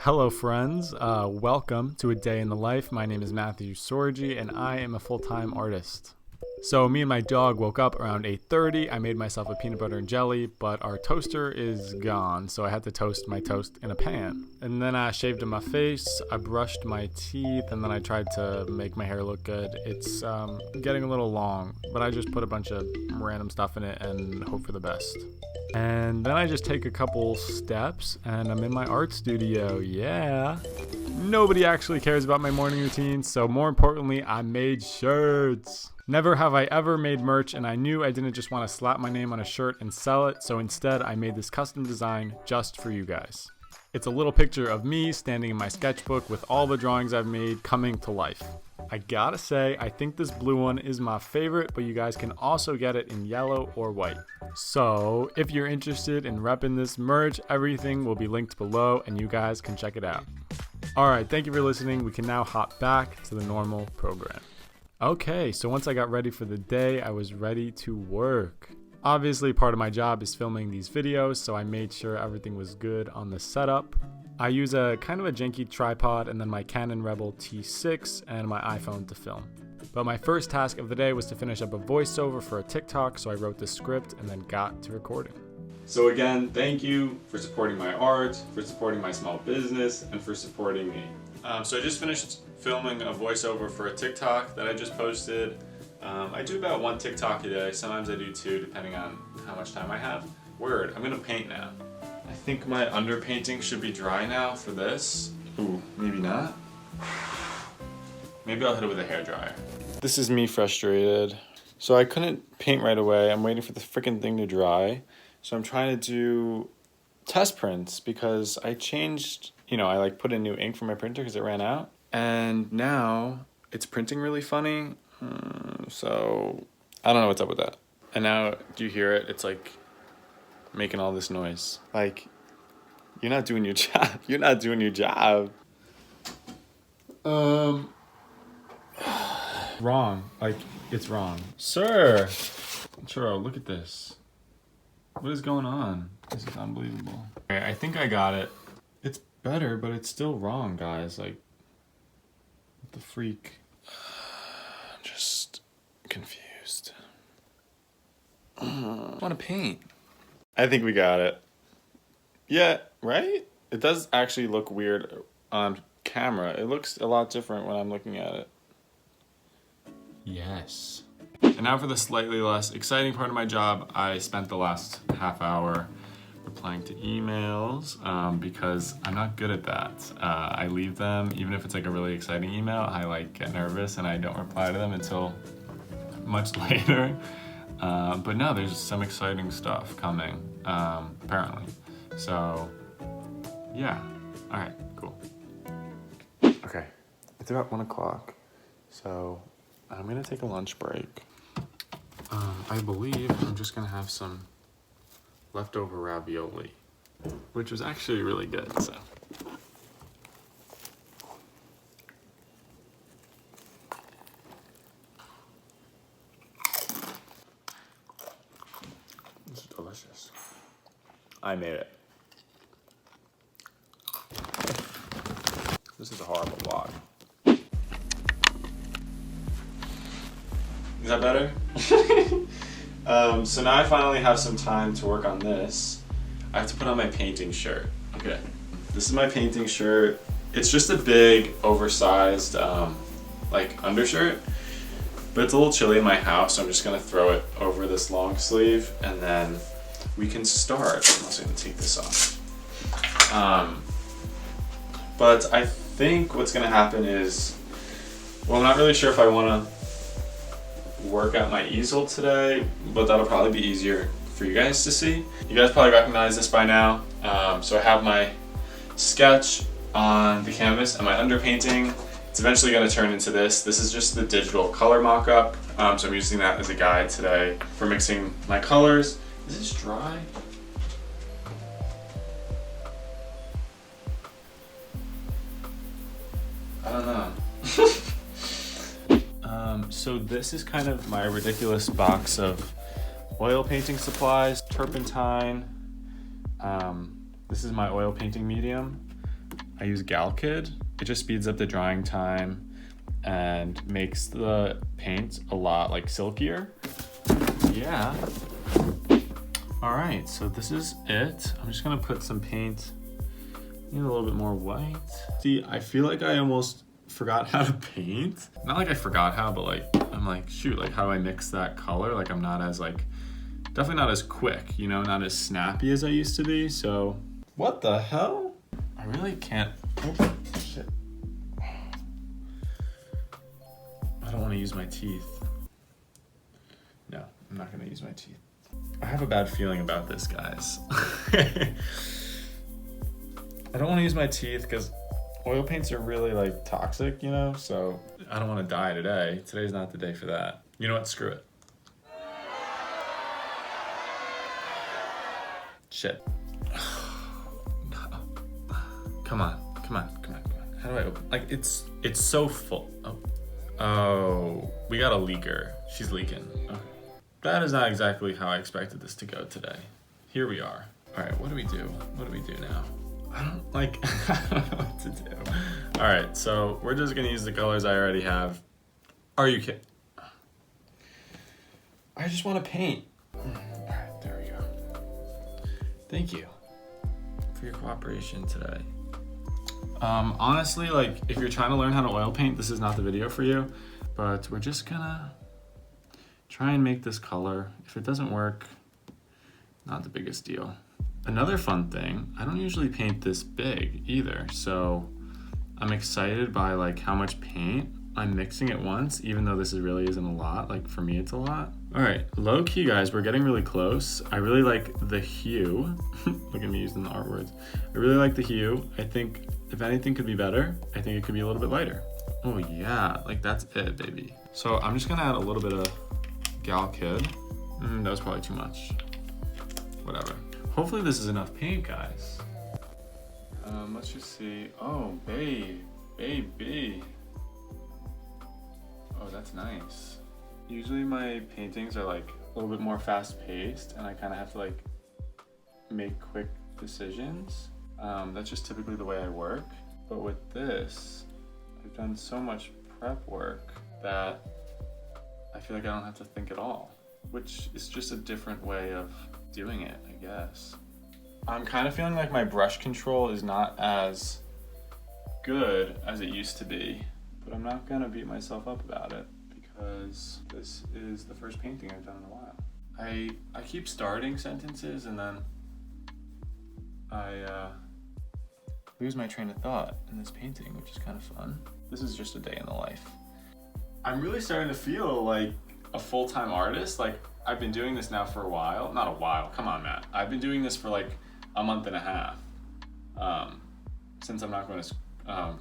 Hello friends, welcome to A Day in the Life. My name is Matthew Sorgie and I am a full-time artist. So me and my dog woke up around 8:30. I made myself a peanut butter and jelly, but our toaster is gone, so I had to toast my toast in a pan. And then I shaved my face, I brushed my teeth, and then I tried to make my hair look good. It's getting a little long, but I just put a bunch of random stuff in it and hope for the best. And then I just take a couple steps and I'm in my art studio. Yeah. Nobody actually cares about my morning routine, so more importantly, I made shirts. Never have I ever made merch, and I knew I didn't just want to slap my name on a shirt and sell it, so instead I made this custom design just for you guys. It's a little picture of me standing in my sketchbook with all the drawings I've made coming to life. I gotta say, I think this blue one is my favorite, but you guys can also get it in yellow or white. So if you're interested in repping this merch, everything will be linked below and you guys can check it out. Alright, thank you for listening. We can now hop back to the normal program. Okay, so once I got ready for the day, I was ready to work. Obviously, part of my job is filming these videos, so I made sure everything was good on the setup. I use a kind of a janky tripod and then my Canon Rebel T6 and my iPhone to film. But my first task of the day was to finish up a voiceover for a TikTok, so I wrote the script and then got to recording. So again, thank you for supporting my art, for supporting my small business, and for supporting me. So I just finished filming a voiceover for a TikTok that I just posted. I do about one TikTok a day, sometimes I do two depending on how much time I have. Word, I'm gonna paint now. I think my underpainting should be dry now for this. Ooh, maybe not. Maybe I'll hit it with a hairdryer. This is me frustrated. So I couldn't paint right away. I'm waiting for the freaking thing to dry. So I'm trying to do test prints because I changed, I like put in new ink for my printer because it ran out. And now it's printing really funny. So I don't know what's up with that. And now, do you hear it? It's like making all this noise. Like, you're not doing your job. You're not doing your job. Wrong. Like, it's wrong. Sir! Churro, look at this. What is going on? This is unbelievable. Okay, I think I got it. It's better, but it's still wrong, guys. Like, what the freak? I'm just confused. I want to paint. I think we got it. Yeah, right? It does actually look weird on camera. It looks a lot different when I'm looking at it. Yes. And now for the slightly less exciting part of my job. I spent the last half hour replying to emails because I'm not good at that. I leave them, even if it's like a really exciting email, I get nervous and I don't reply to them until much later. But no, there's some exciting stuff coming, apparently. So, yeah. All right, cool. Okay, it's about 1 o'clock, so I'm gonna take a lunch break. I believe I'm just gonna have some leftover ravioli, which was actually really good, so. This is delicious. I made it. This is a horrible vlog. Is that better? So now I finally have some time to work on this. I have to put on my painting shirt. Okay. This is my painting shirt. It's just a big, oversized, undershirt. But it's a little chilly in my house, so I'm just gonna throw it over this long sleeve, and then we can start. I'm also gonna take this off. But I think what's gonna happen is, well, I'm not really sure if I wanna work out my easel today, but that'll probably be easier for you guys to see. You guys probably recognize this by now. So I have my sketch on the canvas and my underpainting. It's eventually going to turn into this. This is just the digital color mock-up. So I'm using that as a guide today for mixing my colors. Is this dry? I don't know. So this is kind of my ridiculous box of oil painting supplies, turpentine. This is my oil painting medium. I use Gal Kid. It just speeds up the drying time and makes the paint a lot like silkier. Yeah. All right, so this is it. I'm just gonna put some paint. Need a little bit more white. See, I feel like I almost forgot how to paint. Not like I forgot how, but like, I'm like, shoot, like how do I mix that color? Like I'm not as like, definitely not as quick, you know, not as snappy as I used to be, so. What the hell? I really can't, oh, shit. I don't wanna use my teeth. No, I'm not gonna use my teeth. I have a bad feeling about this, guys. I don't wanna use my teeth because oil paints are really like toxic, you know? So I don't wanna die today. Today's not the day for that. You know what, screw it. Shit. Come on. How do I open? Like it's so full. Oh, we got a leaker. She's leaking. Okay. That is not exactly how I expected this to go today. Here we are. All right, what do we do? What do we do now? I don't know what to do. All right, so we're just gonna use the colors I already have. Are you kidding? I just wanna paint. All right, there we go. Thank you for your cooperation today. Honestly, like if you're trying to learn how to oil paint, this is not the video for you, but we're just gonna try and make this color. If it doesn't work, not the biggest deal. Another fun thing, I don't usually paint this big either, so I'm excited by like how much paint I'm mixing at once, even though this really isn't a lot. Like for me, it's a lot. All right, low key guys, we're getting really close. I really like the hue. Look at me using the art words. I really like the hue. I think if anything could be better, I think it could be a little bit lighter. Oh yeah, like that's it, baby. So I'm just gonna add a little bit of Gal Kid. That was probably too much. Whatever. Hopefully this is enough paint, guys. Let's just see. Oh, baby. Oh, that's nice. Usually my paintings are like a little bit more fast-paced and I kind of have to like make quick decisions. That's just typically the way I work. But with this, I've done so much prep work that I feel like I don't have to think at all, which is just a different way of doing it, I guess. I'm kind of feeling like my brush control is not as good as it used to be, but I'm not gonna beat myself up about it because this is the first painting I've done in a while. I keep starting sentences and then I lose my train of thought in this painting, which is kind of fun. This is just a day in the life. I'm really starting to feel like a full-time artist. Like I've been doing this now for a while. Not a while, come on, Matt. I've been doing this for like a month and a half since I'm not going to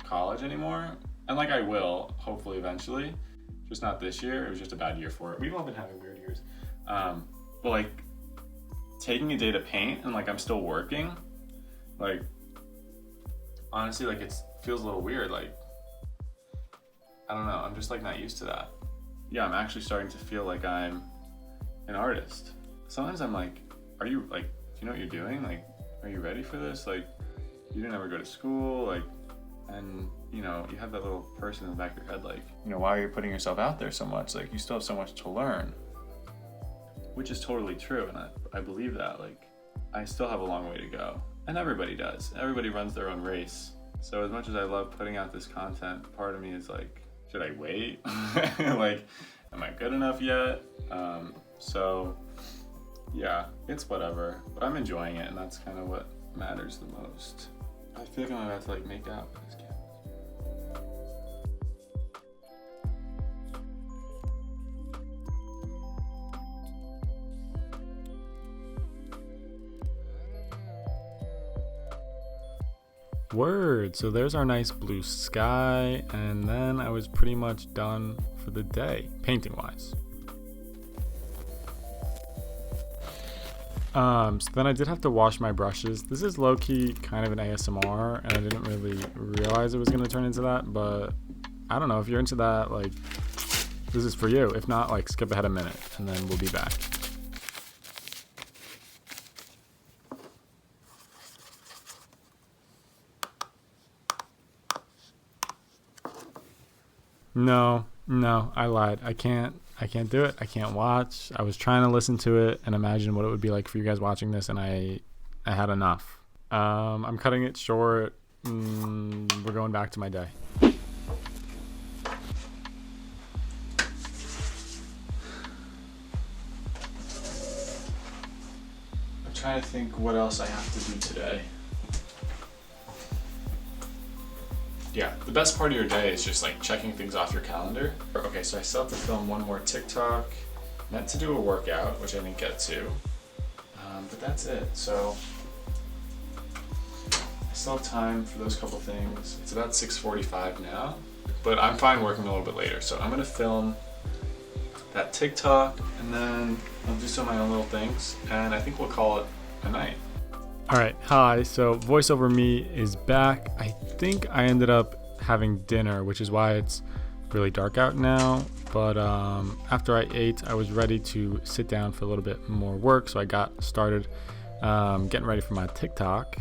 college anymore. And like I will, hopefully eventually, just not this year. It was just a bad year for it. We've all been having weird years. But like taking a day to paint and like I'm still working, like honestly, like it feels a little weird. Like, I don't know, I'm just like not used to that. Yeah, I'm actually starting to feel like I'm an artist. Sometimes I'm like, are you like, do you know what you're doing? Like, are you ready for this? Like, you didn't ever go to school, like, and you know, you have that little person in the back of your head, like, you know, why are you putting yourself out there so much? Like, you still have so much to learn, which is totally true, and I believe that. Like, I still have a long way to go, and everybody does. Everybody runs their own race. So as much as I love putting out this content, part of me is like, should I wait? Like, am I good enough yet? So yeah, it's whatever, but I'm enjoying it, and that's kind of what matters the most. I feel like I'm about to like make out with this canvas. Word, so there's our nice blue sky, and then I was pretty much done for the day, painting wise. So then I did have to wash my brushes. This is low-key kind of an ASMR, and I didn't really realize it was going to turn into that, but I don't know, if you're into that, like, this is for you. If not, like, skip ahead a minute, and then we'll be back. No, I lied. I can't do it. I can't watch. I was trying to listen to it and imagine what it would be like for you guys watching this, and I had enough. I'm cutting it short. We're going back to my day. I'm trying to think what else I have to do today. Yeah, the best part of your day is just like checking things off your calendar. Okay, so I still have to film one more TikTok, meant to do a workout, which I didn't get to, but that's it. So I still have time for those couple things. It's about 6:45 now, but I'm fine working a little bit later. So I'm gonna film that TikTok and then I'll do some of my own little things, and I think we'll call it a night. All right, hi. So voiceover me is back. I think I ended up having dinner, which is why it's really dark out now. But after I ate, I was ready to sit down for a little bit more work. So I got started getting ready for my TikTok.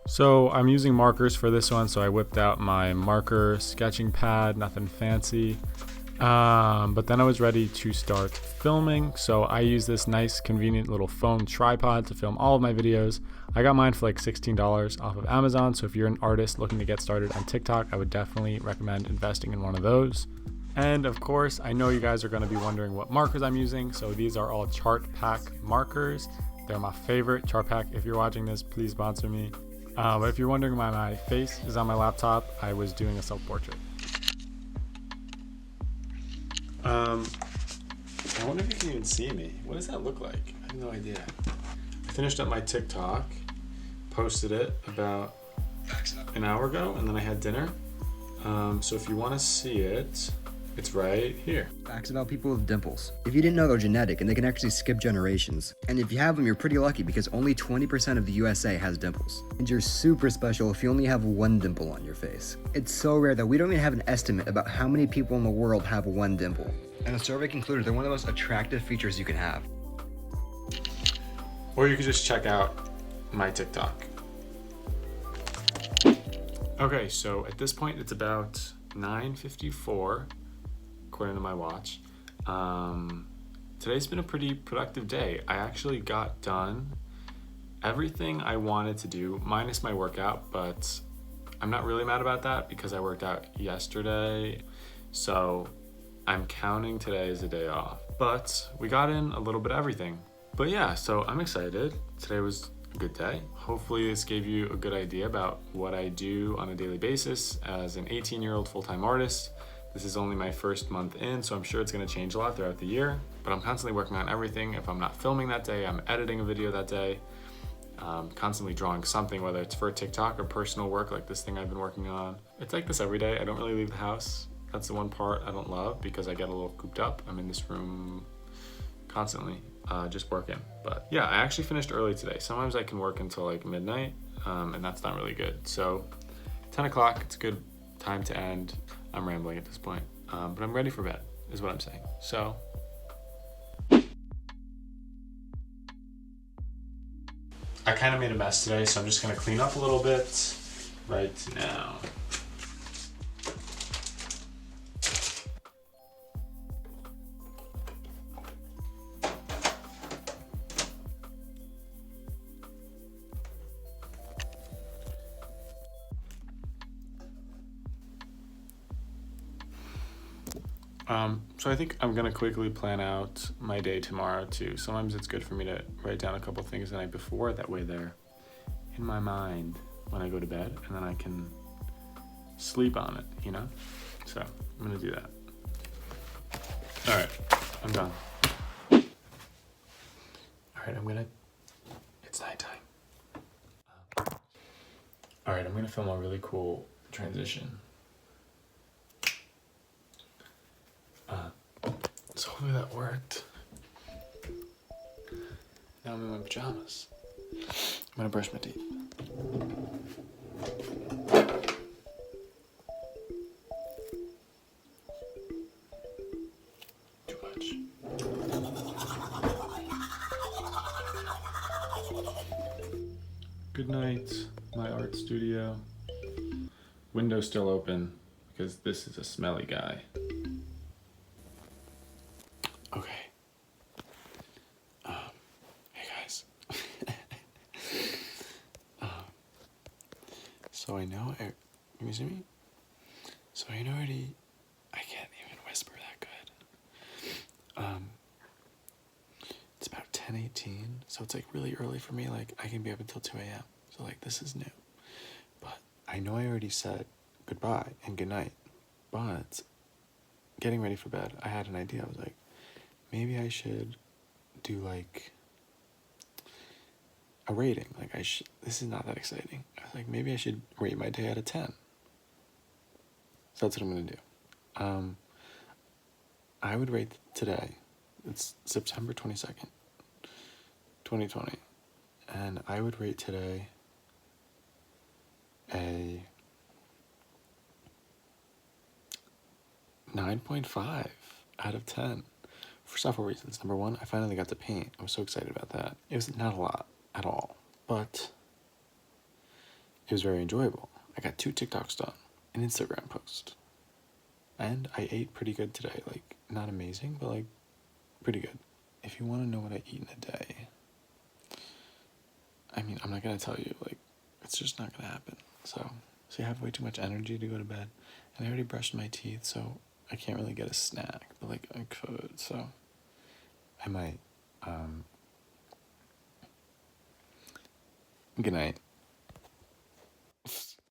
So I'm using markers for this one. So I whipped out my marker sketching pad, nothing fancy. But then I was ready to start filming. So I use this nice convenient little phone tripod to film all of my videos. I got mine for like $16 off of Amazon. So if you're an artist looking to get started on TikTok, I would definitely recommend investing in one of those. And of course, I know you guys are going to be wondering what markers I'm using. So these are all Chart Pack markers. They're my favorite. Chart Pack, if you're watching this, please sponsor me. But if you're wondering why my face is on my laptop, I was doing a self-portrait. I wonder if you can even see me. What does that look like? I have no idea. I finished up my TikTok, posted it about an hour ago, and then I had dinner. So if you want to see it, it's right here. Facts about people with dimples. If you didn't know, they're genetic and they can actually skip generations. And if you have them, you're pretty lucky because only 20% of the USA has dimples. And you're super special if you only have one dimple on your face. It's so rare that we don't even have an estimate about how many people in the world have one dimple. And the survey concluded they're one of the most attractive features you can have. Or you could just check out my TikTok. Okay, so at this point it's about 9:54, according to my watch. Today's been a pretty productive day. I actually got done everything I wanted to do, minus my workout, but I'm not really mad about that because I worked out yesterday. So I'm counting today as a day off. But we got in a little bit of everything. But yeah, so I'm excited. Today was a good day. Hopefully this gave you a good idea about what I do on a daily basis as an 18-year-old full-time artist. This is only my first month in, so I'm sure it's gonna change a lot throughout the year, but I'm constantly working on everything. If I'm not filming that day, I'm editing a video that day, constantly drawing something, whether it's for TikTok or personal work like this thing I've been working on. It's like this every day. I don't really leave the house. That's the one part I don't love because I get a little cooped up. I'm in this room constantly, just working. But yeah, I actually finished early today. Sometimes I can work until like midnight, and that's not really good. So 10 o'clock, it's a good time to end. I'm rambling at this point, but I'm ready for bed, is what I'm saying. So I kind of made a mess today, so I'm just gonna clean up a little bit right now. So I think I'm gonna quickly plan out my day tomorrow too. Sometimes it's good for me to write down a couple things the night before, that way they're in my mind when I go to bed, and then I can sleep on it, you know? So I'm gonna do that. All right, I'm done. All right, it's nighttime. All right, I'm gonna film a really cool transition. So hopefully that worked. Now I'm in my pajamas. I'm gonna brush my teeth. Too much. Good night, my art studio. Window still open because this is a smelly guy. Okay. Hey guys. So I know, can you see me? So I know already, I can't even whisper that good. It's about 10:18, so it's like really early for me. Like I can be up until 2 a.m. So like this is new. But I know I already said goodbye and goodnight, but getting ready for bed, I had an idea. I was like, maybe I should do like a rating. Like this is not that exciting. I was like, maybe I should rate my day out of 10. So that's what I'm gonna do. I would rate today, it's September 22nd, 2020, and I would rate today a 9.5 out of 10 for several reasons. Number one, I finally got to paint. I was so excited about that. It was not a lot at all, but it was very enjoyable. I got 2 TikToks done, an Instagram post, and I ate pretty good today. Like, not amazing, but like pretty good. If you want to know what I eat in a day, I mean, I'm not going to tell you, like, it's just not going to happen. So I have way too much energy to go to bed, and I already brushed my teeth, so I can't really get a snack, but like I could, so I might. Good night.